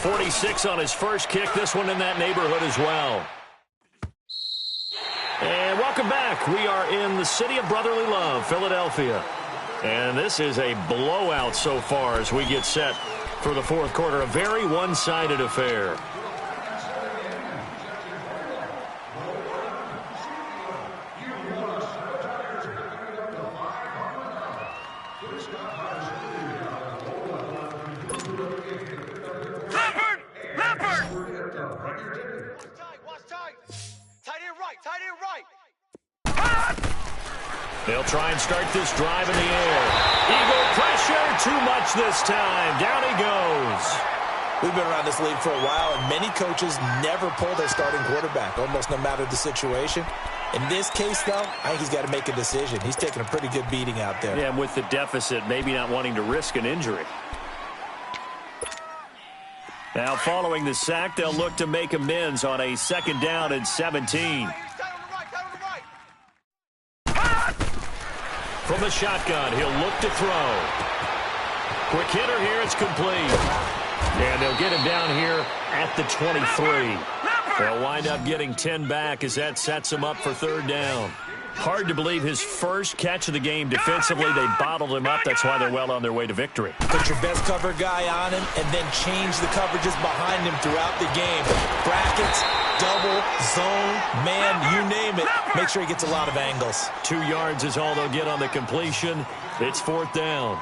S1: 46 on his first kick. This one in that neighborhood as well. And welcome back. We are in the city of brotherly love, Philadelphia. And this is a blowout so far as we get set for the fourth quarter. A very one-sided affair. They'll try and start this drive in the air. Eagle pressure, too much this time. Down he goes.
S2: We've been around this league for a while, and many coaches never pull their starting quarterback, almost no matter the situation. In this case, though, I think he's got to make a decision. He's taking a pretty good beating out there.
S1: Yeah, and with the deficit, maybe not wanting to risk an injury. Now, following the sack, they'll look to make amends on a second down and 17. From the shotgun, he'll look to throw. Quick hitter here, it's complete. And they'll get him down here at the 23. They'll wind up getting 10 back as that sets him up for third down. Hard to believe his first catch of the game defensively. They bottled him up. That's why they're well on their way to victory.
S2: Put your best cover guy on him and then change the coverages behind him throughout the game. Brackets, double, zone, man, you name it. Make sure he gets a lot of angles. 2
S1: yards is all they'll get on the completion. It's fourth down.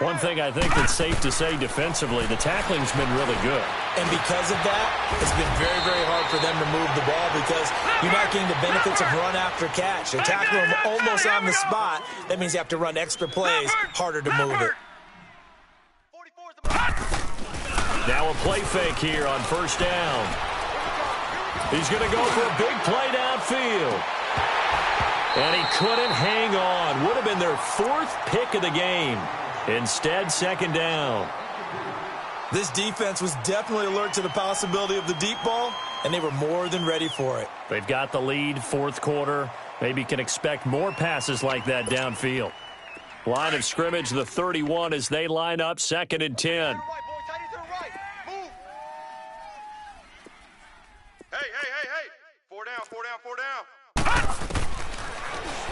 S1: One thing I think that's safe to say defensively, the tackling's been really good.
S2: And because of that, it's been very, very hard for them to move the ball because you're not getting the benefits of run after catch. They're tackling him almost on the spot. That means you have to run extra plays, harder to move it.
S1: Now a play fake here on first down. He's going to go for a big play downfield. And he couldn't hang on. Would have been their fourth pick of the game. Instead, second down.
S2: This defense was definitely alert to the possibility of the deep ball, and they were more than ready for it.
S1: They've got the lead, fourth quarter. Maybe can expect more passes like that downfield. Line of scrimmage, the 31 as they line up, second and 10.
S4: Hey. 4 down.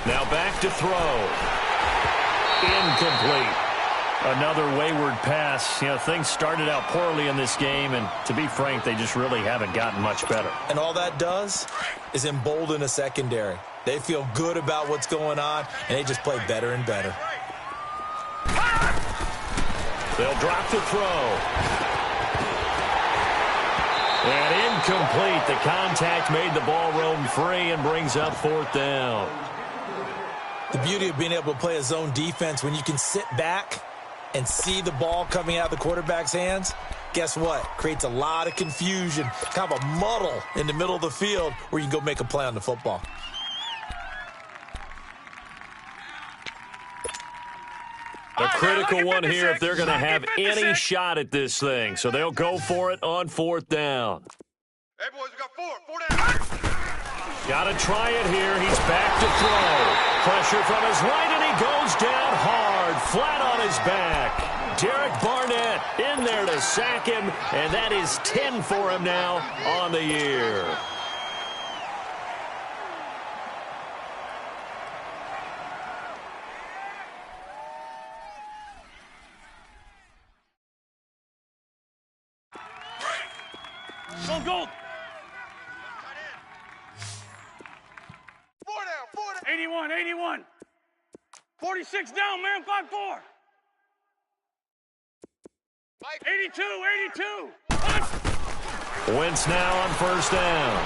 S1: Now back to throw. Incomplete. Another wayward pass. You know, things started out poorly in this game, and to be frank, they just really haven't gotten much better.
S2: And all that does is embolden a secondary. They feel good about what's going on, and they just play better and better.
S1: They'll drop the throw. And incomplete. The contact made the ball roam free and brings up fourth down.
S2: The beauty of being able to play a zone defense when you can sit back and see the ball coming out of the quarterback's hands, guess what? Creates a lot of confusion, kind of a muddle in the middle of the field where you can go make a play on the football.
S1: A critical one here if they're going to have any shot at this thing. So they'll go for it on fourth down.
S4: Hey, boys, we got 4 down.
S1: Got to try it here. He's back to throw. Pressure from his right, and he goes down hard, flat on his back. Derek Barnett in there to sack him, and that is 10 for him now on the year.
S3: Gold.
S4: 4 down.
S3: 81. 46 down, man. 5-4. 82.
S1: Wentz now on first down.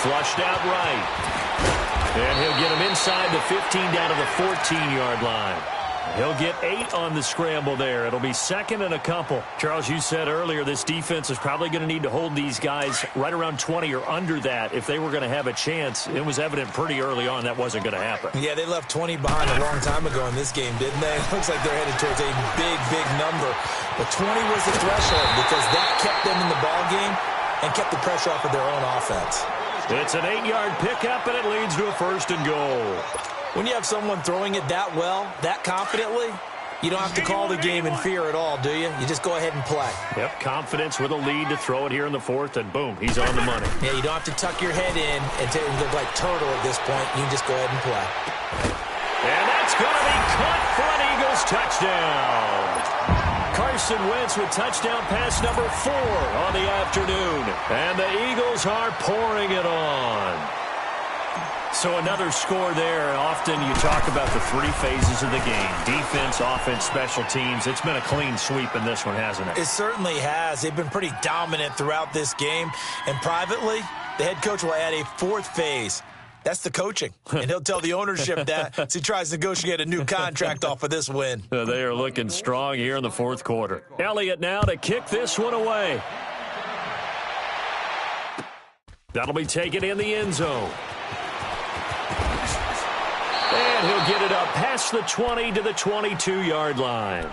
S1: Flushed out right. And he'll get him inside the 15 down to the 14-yard line. He'll get 8 on the scramble there. It'll be second and a couple. Charles, you said earlier this defense is probably going to need to hold these guys right around 20 or under that if they were going to have a chance. It was evident pretty early on that wasn't going to happen.
S2: Yeah, they left 20 behind a long time ago in this game, didn't they? It looks like they're headed towards a big, big number. But 20 was the threshold because that kept them in the ball game and kept the pressure off of their own offense.
S1: It's an 8-yard pickup, and it leads to a first and goal.
S2: When you have someone throwing it that well, that confidently, You don't have to call the game in fear at all, do you? You just go ahead and play.
S1: Yep, confidence with a lead to throw it here in the fourth, and boom, he's on the money.
S2: Yeah, you don't have to tuck your head in and look like turtle at this point. You can just go ahead and play.
S1: And that's going to be caught for an Eagles touchdown. Carson Wentz with touchdown pass number 4 on the afternoon. And the Eagles are pouring it on. So another score there. Often you talk about the 3 phases of the game. Defense, offense, special teams. It's been a clean sweep in this one, hasn't it?
S2: It certainly has. They've been pretty dominant throughout this game. And privately, the head coach will add a 4th phase. That's the coaching. And he'll tell the ownership that as he tries to negotiate a new contract off of this win.
S1: They are looking strong here in the fourth quarter. Elliott now to kick this one away. That'll be taken in the end zone. And he'll get it up past the 20 to the 22-yard line.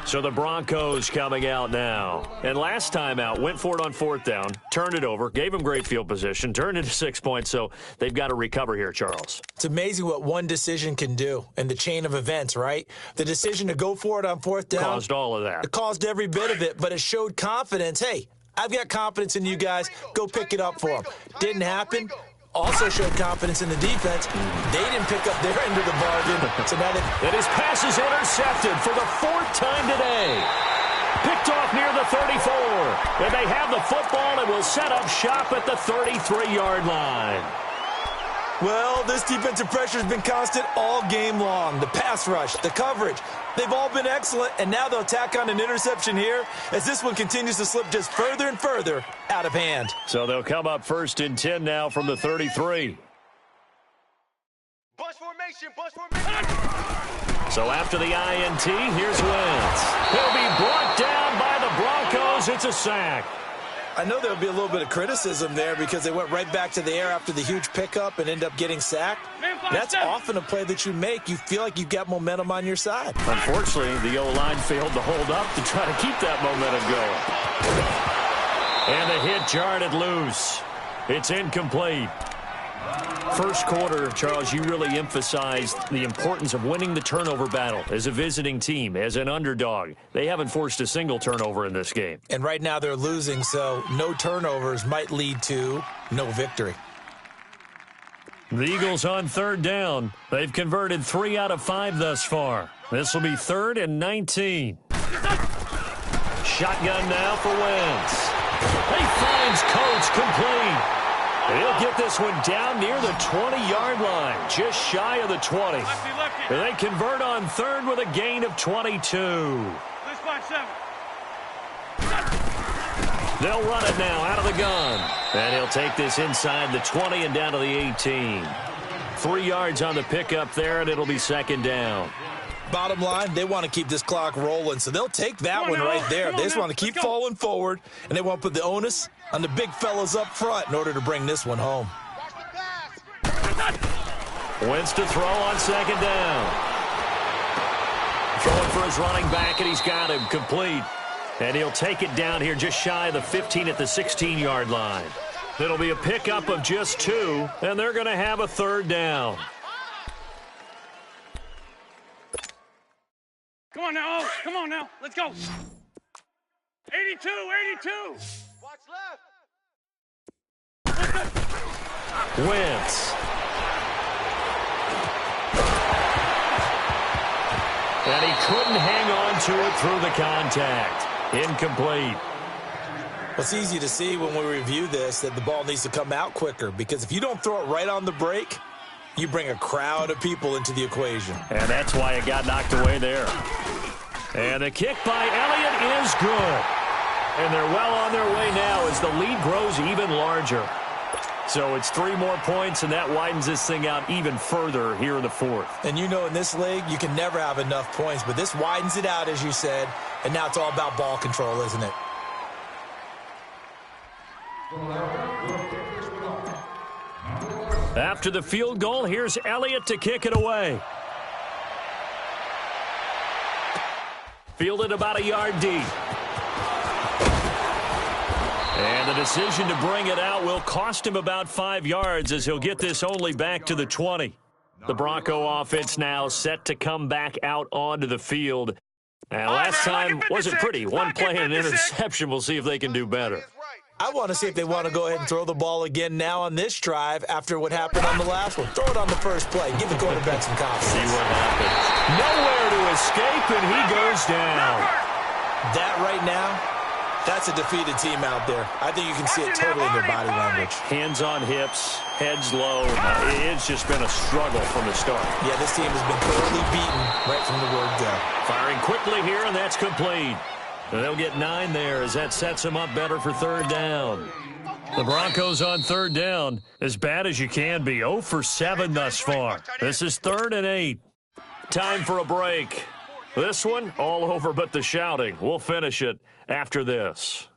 S1: So the Broncos coming out now. And last time out, went for it on 4th down, turned it over, gave him great field position, turned it to 6 points, so they've got to recover here, Charles.
S2: It's amazing what one decision can do in the chain of events, right? The decision to go for it on 4th down.
S1: Caused all of that.
S2: It caused every bit of it, but it showed confidence. Hey, I've got confidence in you guys. Go pick it up for them. Didn't happen. Also showed confidence in the defense. They didn't pick up their end of the bargain. So now
S1: and his pass is intercepted for the 4th time today. Picked off near the 34. And they have the football and will set up shop at the 33-yard line.
S2: Well, this defensive pressure has been constant all game long. The pass rush, the coverage, they've all been excellent, and now they'll tack on an interception here as this one continues to slip just further and further out of hand.
S1: So they'll come up 1st and 10 now from the 33.
S4: Bunch formation, bunch formation.
S1: So after the INT, here's Wentz. He'll be brought down by the Broncos. It's a sack.
S2: I know there'll be a little bit of criticism there because they went right back to the air after the huge pickup and end up getting sacked. That's often a play that you make. You feel like you've got momentum on your side.
S1: Unfortunately, the O-line failed to hold up to try to keep that momentum going. And the hit jarred it loose. It's incomplete. First quarter, Charles, you really emphasized the importance of winning the turnover battle as a visiting team, as an underdog. They haven't forced a single turnover in this game.
S2: And right now they're losing, so no turnovers might lead to no victory.
S1: The Eagles on 3rd down. They've converted 3 out of 5 thus far. This will be 3rd and 19. Shotgun now for Wentz. He finds Coates complete. And he'll get this one down near the 20-yard line, just shy of the 20. And they convert on 3rd with a gain of 22. They'll run it now out of the gun. And he'll take this inside the 20 and down to the 18. 3 yards on the pickup there, and it'll be 2nd down.
S2: Bottom line, they want to keep this clock rolling, so they'll take that one right there. They just want to keep falling forward, and they want to put the onus on the big fellas up front in order to bring this one home.
S1: Wentz to throw on 2nd down. Throwing for his running back, and he's got him complete. And he'll take it down here just shy of the 15 at the 16-yard line. It'll be a pickup of just 2, and they're going to have a 3rd down.
S3: Come on now, come on now, let's go. 82, 82.
S4: Watch left.
S1: Wentz. And he couldn't hang on to it through the contact. Incomplete.
S2: Well, it's easy to see when we review this that the ball needs to come out quicker, because if you don't throw it right on the break, you bring a crowd of people into the equation.
S1: And that's why it got knocked away there. And the kick by Elliott is good. And they're well on their way now as the lead grows even larger. So it's 3 more points, and that widens this thing out even further here in the 4th.
S2: And you know in this league, you can never have enough points, but this widens it out, as you said, and now it's all about ball control, isn't it?
S1: After the field goal, here's Elliott to kick it away. Fielded about a yard deep. And the decision to bring it out will cost him about 5 yards as he'll get this only back to the 20. The Bronco offense now set to come back out onto the field. And last time wasn't pretty. One play and an interception. We'll see if they can do better.
S2: I want to see if they want to go ahead and throw the ball again now on this drive after what happened on the last one. Throw it on the first play. Give the quarterback some confidence.
S1: See what happens. Nowhere to escape, and he goes down.
S2: That right now, that's a defeated team out there. I think you can see it totally in their body language.
S1: Hands on hips, heads low. It's just been a struggle from the start.
S2: Yeah, this team has been thoroughly beaten right from the word go.
S1: Firing quickly here, and that's complete. And they'll get 9 there as that sets them up better for third down. The Broncos on third down, as bad as you can be. 0 for 7 thus far. This is 3rd and 8. Time for a break. This one, all over but the shouting. We'll finish it after this.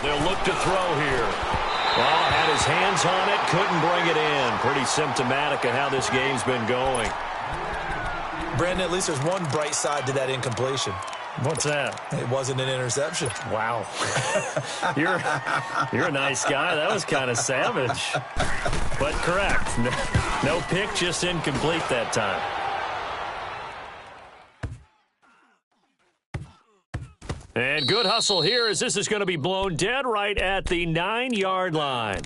S1: They'll look to throw here. Well, had his hands on it, couldn't bring it in. Pretty symptomatic of how this game's been going.
S2: Brandon, at least there's one bright side to that incompletion.
S1: What's that?
S2: It wasn't an interception.
S1: Wow. You're a nice guy. That was kind of savage. But correct. No pick, just incomplete that time. And good hustle here as this is going to be blown dead right at the 9-yard line.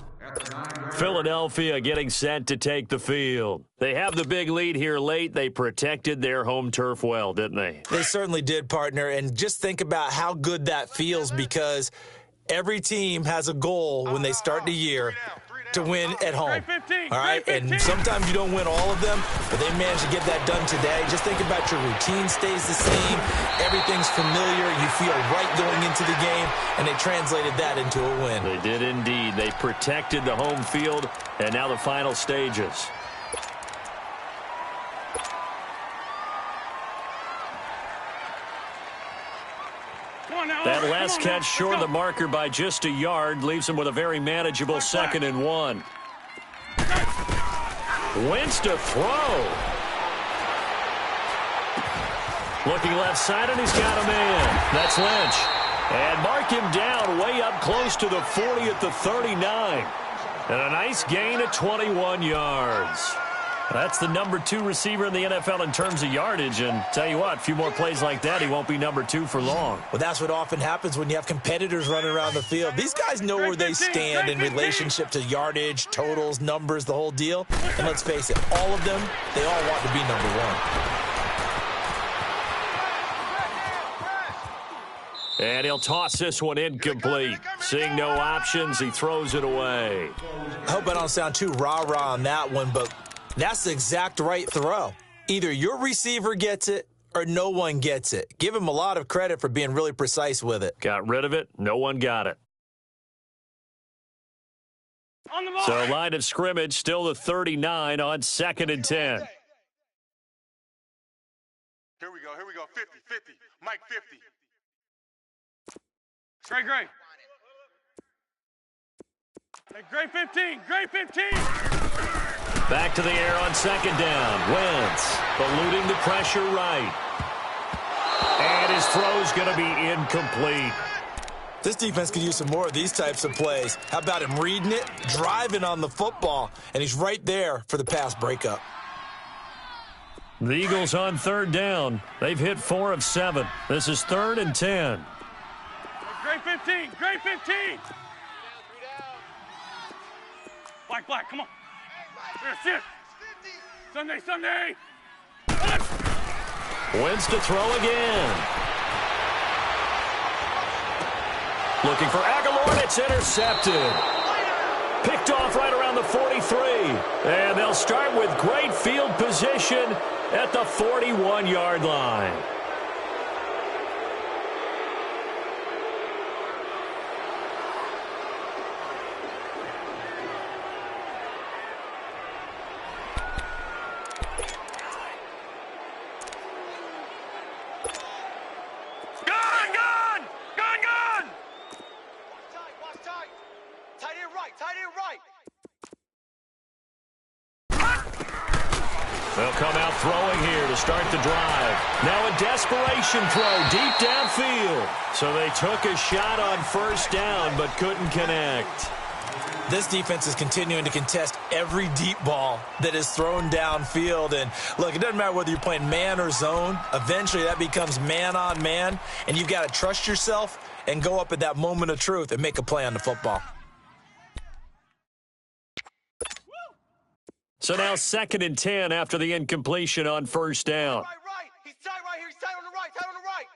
S1: Philadelphia getting set to take the field. They have the big lead here late. They protected their home turf well, didn't they?
S2: They certainly did, partner. And just think about how good that feels, because every team has a goal when they start the year to win at home. All right? And sometimes you don't win all of them, but they managed to get that done today. Just think about your routine stays the same. Everything's familiar. You feel right going into the game, and they translated that into a win.
S1: They did indeed. They protected the home field, and now the final stages. That last catch short of the marker by just a yard leaves him with a very manageable 2nd and 1. Wentz to throw. Looking left side, and he's got a man. That's Lynch. And mark him down way up close to the 40 at the 39. And a nice gain of 21 yards. That's the number 2 receiver in the NFL in terms of yardage. And tell you what, a few more plays like that, he won't be number 2 for long.
S2: Well, that's what often happens when you have competitors running around the field. These guys know where they stand in relationship to yardage, totals, numbers, the whole deal. And let's face it, all of them, they all want to be number 1.
S1: And he'll toss this one incomplete. Seeing no options, he throws it away.
S2: I hope I don't sound too rah-rah on that one, but that's the exact right throw. Either your receiver gets it or no one gets it. Give him a lot of credit for being really precise with it.
S1: Got rid of it. No one got it. So line of scrimmage, still the 39 on 2nd and 10.
S4: Here we go. 50, Mike 50.
S3: Gray. Hey, Gray 15.
S1: Back to the air on 2nd down. Wentz eluding the pressure right. And his throw's going to be incomplete.
S2: This defense could use some more of these types of plays. How about him reading it, driving on the football, and he's right there for the pass breakup.
S1: The Eagles on 3rd down. They've hit 4 of 7. This is 3rd and 10.
S3: Gray 15. Black, come on. Sit. Sunday.
S1: Wentz to throw again. Looking for Aguilar, and it's intercepted. Picked off right around the 43. And they'll start with great field position at the 41-yard line. They'll come out throwing here to start the drive. Now a desperation throw deep downfield. So they took a shot on 1st down but couldn't connect.
S2: This defense is continuing to contest every deep ball that is thrown downfield. And, look, it doesn't matter whether you're playing man or zone. Eventually that becomes man on man, and you've got to trust yourself and go up at that moment of truth and make a play on the football.
S1: So now 2nd and 10 after the incompletion on first down.
S4: Right. He's tight right here. He's tight on the right. Tight on the right.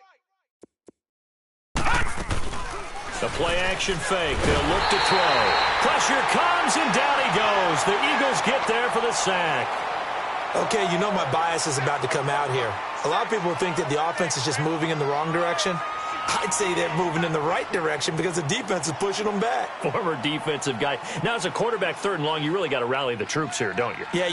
S1: The play action fake. They'll look to throw. Pressure comes, and down he goes. The Eagles get there for the sack.
S2: Okay, you know my bias is about to come out here. A lot of people think that the offense is just moving in the wrong direction. I'd say they're moving in the right direction because the defense is pushing them back.
S1: Former defensive guy. Now, as a quarterback, 3rd and long, you really got to rally the troops here, don't you?
S2: Yeah,